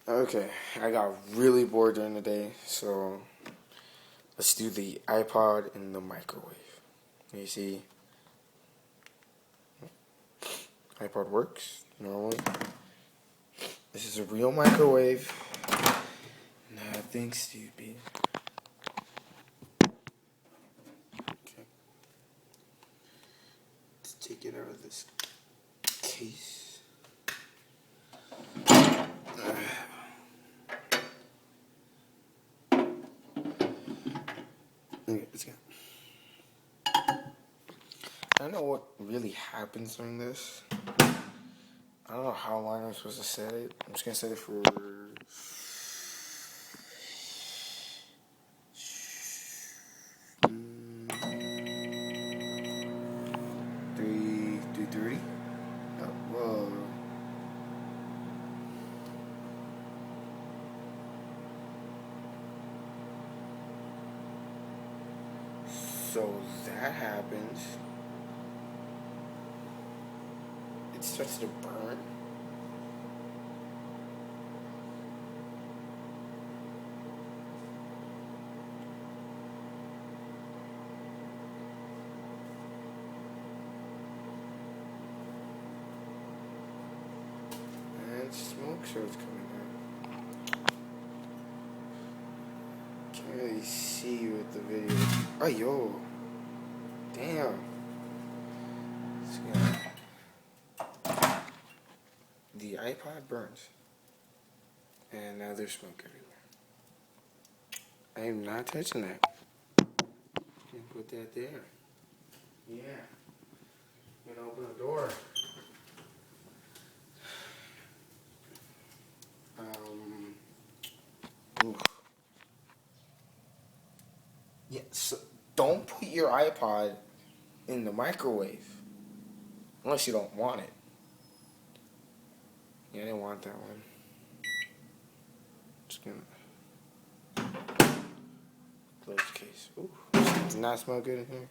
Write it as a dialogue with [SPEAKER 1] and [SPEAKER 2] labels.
[SPEAKER 1] Okay, I got really bored during the day, so let's do the iPod in the microwave. You see, iPod works normally. This is a real microwave. Nothing stupid. Okay. Let's take it out of this case. Okay, let's go. I don't know what really happens during this. I don't know how long I'm supposed to set it. I'm just gonna set it for 3:30. Oh, whoa. So that happens. It starts to burn. And smoke starts coming out. Can't really see with the video. Oh, yo. Damn. The iPod burns. And now there's smoke everywhere. I am not touching that. Can't put that there. Yeah. I'm gonna open the door. Oof. Yeah, so don't put your iPod in the microwave. Unless you don't want it. Yeah, I didn't want that one. Just gonna close the case. Ooh, does not smell good in here.